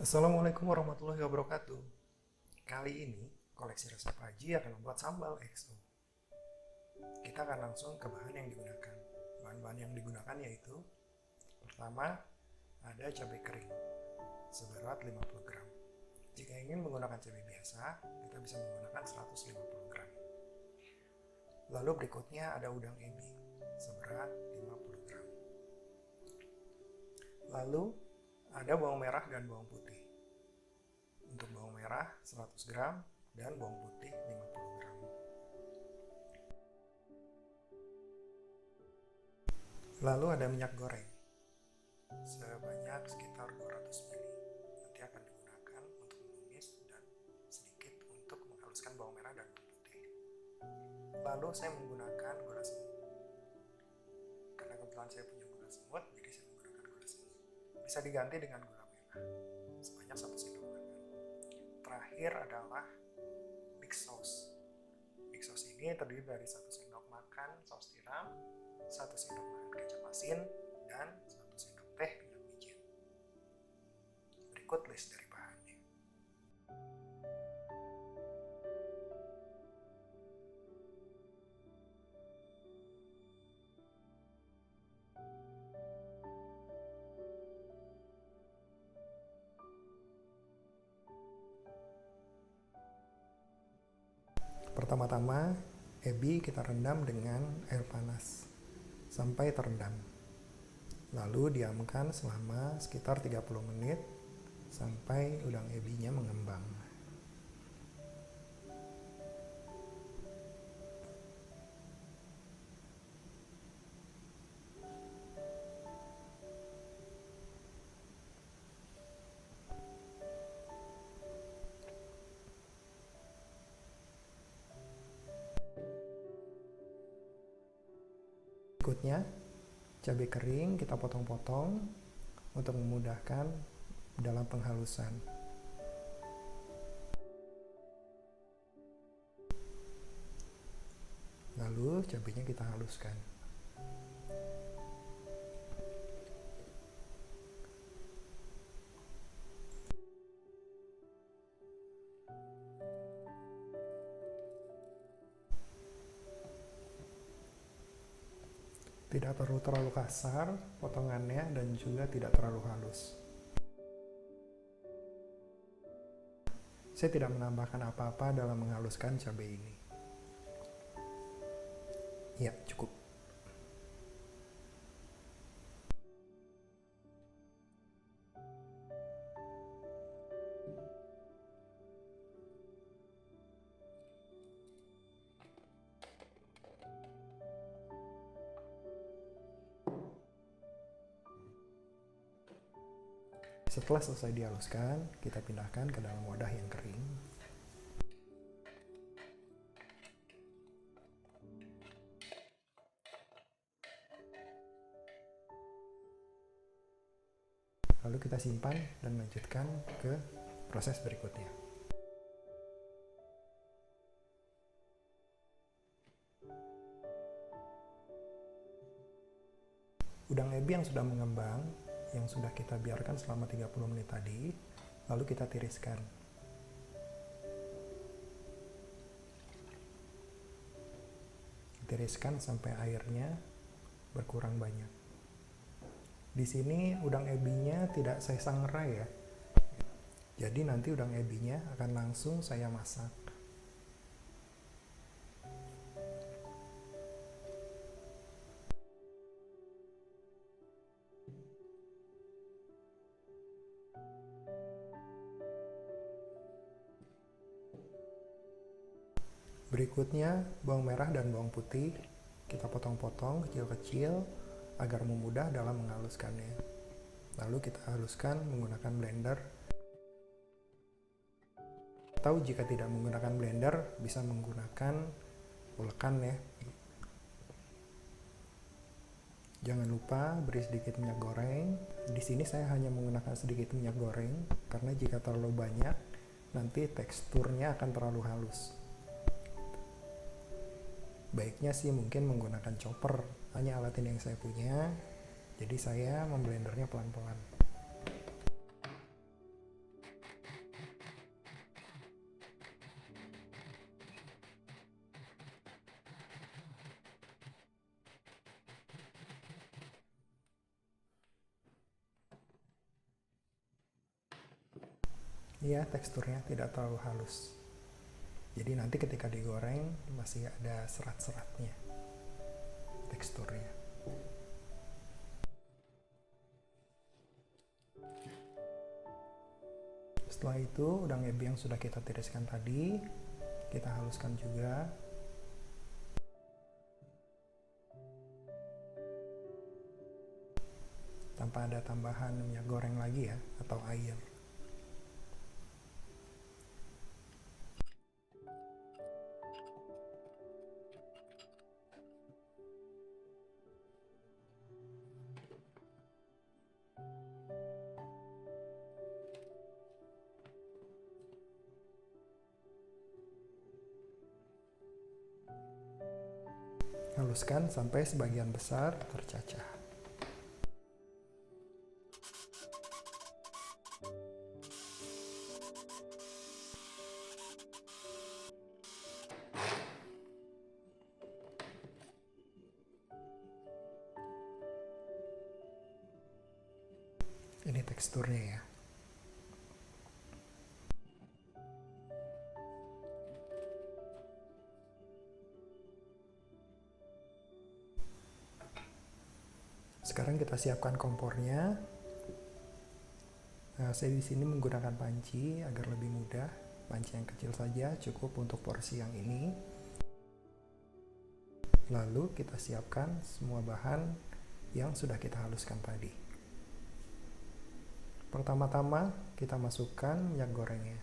Assalamualaikum warahmatullahi wabarakatuh. Kali ini koleksi resep Haji akan membuat sambal XO. Kita akan langsung ke bahan yang digunakan. Bahan-bahan yang digunakan yaitu pertama ada cabai kering seberat 50 gram. Jika ingin menggunakan cabai biasa, kita bisa menggunakan 150 gram. Lalu berikutnya ada udang ebi seberat 50 gram. Lalu ada bawang merah dan bawang putih. Untuk bawang merah 100 gram dan bawang putih 50 gram. Lalu ada minyak goreng sebanyak sekitar 200 ml. Nanti akan digunakan untuk menumis dan sedikit untuk menghaluskan bawang merah dan bawang putih. Lalu saya menggunakan gula semut. Karena kebetulan saya punya gula semut, jadi saya menggunakan gula semut. Bisa diganti dengan gula merah sebanyak 1 sendok makan. Terakhir adalah mix sauce. Mix sauce ini terdiri dari 1 sendok makan saus tiram, 1 sendok makan kecap asin, dan 1 sendok teh minyak wijen. Berikut list dari bahannya. Pertama-tama, ebi kita rendam dengan air panas sampai terendam. Lalu diamkan selama sekitar 30 menit sampai udang ebinya mengembang. Berikutnya, cabai kering kita potong-potong untuk memudahkan dalam penghalusan. Lalu cabainya kita haluskan. Tidak perlu terlalu kasar potongannya dan juga tidak terlalu halus. Saya tidak menambahkan apa-apa dalam menghaluskan cabai ini. Ya, cukup. Setelah selesai dihaluskan, kita pindahkan ke dalam wadah yang kering. Lalu kita simpan dan lanjutkan ke proses berikutnya. Udang ebi yang sudah mengembang, yang sudah kita biarkan selama 30 menit tadi, lalu kita tiriskan. Tiriskan sampai airnya berkurang banyak. Di sini udang ebinya tidak saya sangrai ya. Jadi nanti udang ebinya akan langsung saya masak. Berikutnya, bawang merah dan bawang putih kita potong-potong kecil-kecil agar memudah dalam menghaluskannya. Lalu kita haluskan menggunakan blender. Atau jika tidak menggunakan blender, bisa menggunakan ulekan ya. Jangan lupa beri sedikit minyak goreng. Di sini saya hanya menggunakan sedikit minyak goreng karena jika terlalu banyak, nanti teksturnya akan terlalu halus. Baiknya sih mungkin menggunakan chopper, hanya alat ini yang saya punya, jadi saya memblendernya pelan-pelan. ya teksturnya tidak terlalu halus. Jadi nanti ketika digoreng masih ada serat-seratnya teksturnya. Setelah itu udang ebi yang sudah kita tiriskan tadi kita haluskan juga. Tanpa ada tambahan minyak goreng lagi ya, atau air. Haluskan sampai sebagian besar tercacah. Ini teksturnya ya. Sekarang kita siapkan kompornya. Nah, saya di sini menggunakan panci agar lebih mudah. Panci yang kecil saja cukup untuk porsi yang ini. Lalu kita siapkan semua bahan yang sudah kita haluskan tadi. Pertama-tama kita masukkan minyak gorengnya.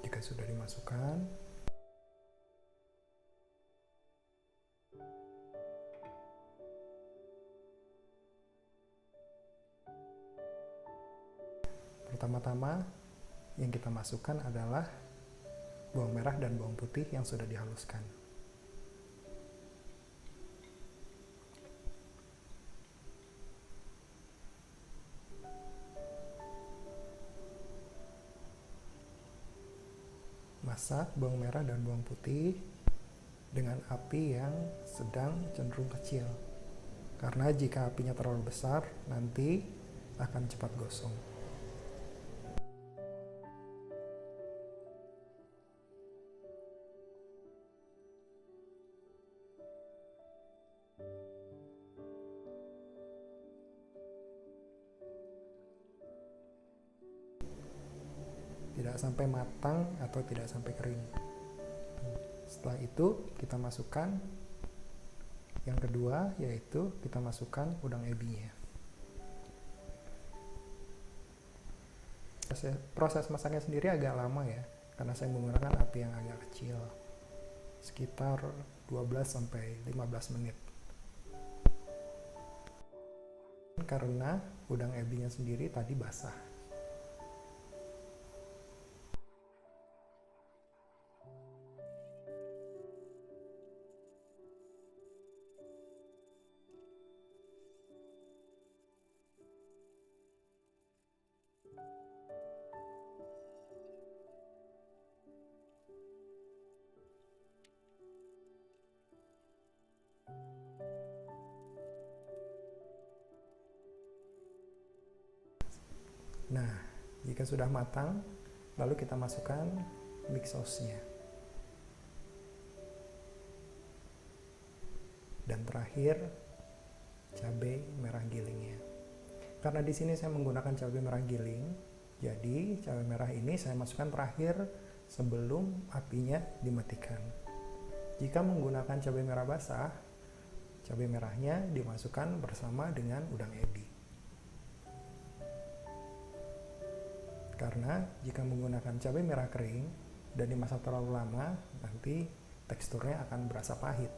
Jika sudah dimasukkan, pertama-tama yang kita masukkan adalah bawang merah dan bawang putih yang sudah dihaluskan. Masak bawang merah dan bawang putih dengan api yang sedang cenderung kecil. Karena jika apinya terlalu besar, nanti akan cepat gosong. Tidak sampai matang atau tidak sampai kering. Setelah itu kita masukkan yang kedua, yaitu kita masukkan udang ebinya. Proses masaknya sendiri agak lama ya, karena saya menggunakan api yang agak kecil, sekitar 12-15 menit. Karena udang ebinya sendiri tadi basah. Nah, jika sudah matang, lalu kita masukkan mix sauce-nya. Dan terakhir, cabai merah gilingnya. Karena di sini saya menggunakan cabai merah giling, jadi cabai merah ini saya masukkan terakhir sebelum apinya dimatikan. Jika menggunakan cabai merah basah, cabai merahnya dimasukkan bersama dengan udang ebi. Karena jika menggunakan cabai merah kering dan dimasak terlalu lama, nanti teksturnya akan berasa pahit.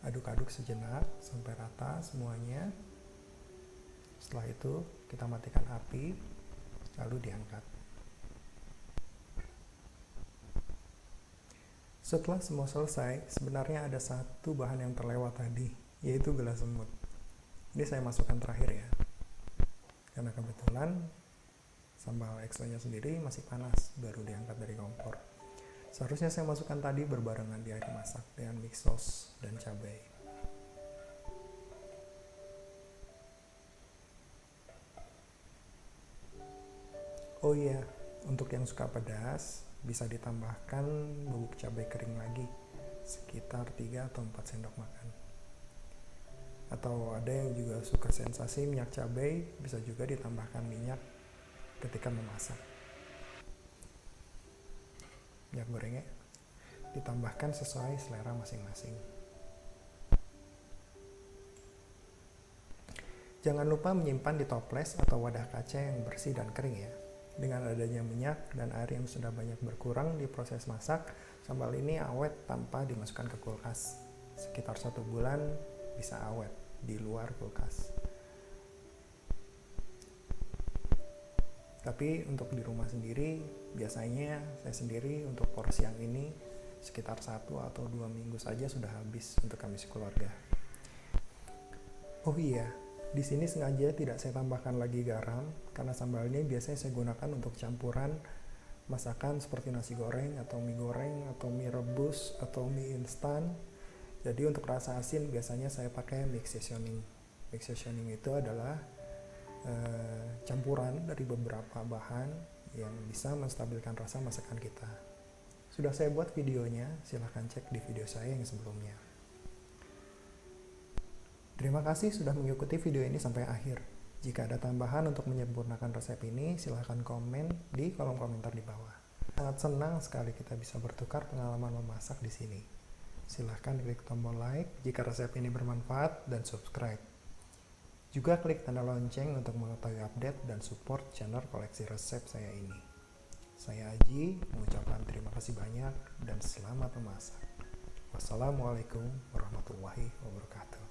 Aduk-aduk sejenak sampai rata semuanya. Setelah itu kita matikan api, lalu diangkat. Setelah semua selesai, sebenarnya ada satu bahan yang terlewat tadi, yaitu gula semut. Ini saya masukkan terakhir ya, karena kebetulan Sambal EXO-nya sendiri masih panas, baru diangkat dari kompor. Seharusnya saya masukkan tadi berbarengan di air masak dengan mix sauce dan cabai. Oh iya, untuk yang suka pedas, bisa ditambahkan bubuk cabai kering lagi, sekitar 3 atau 4 sendok makan. Atau ada yang juga suka sensasi minyak cabai, bisa juga ditambahkan minyak ketika memasak. Minyak gorengnya ditambahkan sesuai selera masing-masing. Jangan lupa menyimpan di toples atau wadah kaca yang bersih dan kering ya. Dengan adanya minyak dan air yang sudah banyak berkurang di proses masak, sambal ini awet tanpa dimasukkan ke kulkas. Sekitar 1 bulan bisa awet di luar kulkas. Tapi untuk di rumah sendiri, biasanya saya sendiri untuk porsi yang ini sekitar 1 atau 2 minggu saja sudah habis untuk kami sekeluarga. Oh iya, di sini sengaja tidak saya tambahkan lagi garam karena sambal ini biasanya saya gunakan untuk campuran masakan seperti nasi goreng atau mie rebus atau mie instan. Jadi untuk rasa asin biasanya saya pakai mix seasoning. Mix seasoning itu adalah campuran dari beberapa bahan yang bisa menstabilkan rasa masakan kita. Sudah saya buat videonya, silahkan cek di video saya yang sebelumnya. Terima kasih sudah mengikuti video ini sampai akhir. Jika ada tambahan untuk menyempurnakan resep ini, silahkan komen di kolom komentar di bawah. Sangat senang sekali kita bisa bertukar pengalaman memasak di sini. Silahkan klik tombol like jika resep ini bermanfaat dan subscribe. Juga klik tanda lonceng untuk mengetahui update dan support channel koleksi resep saya ini. Saya Aji mengucapkan terima kasih banyak dan selamat memasak. Wassalamualaikum warahmatullahi wabarakatuh.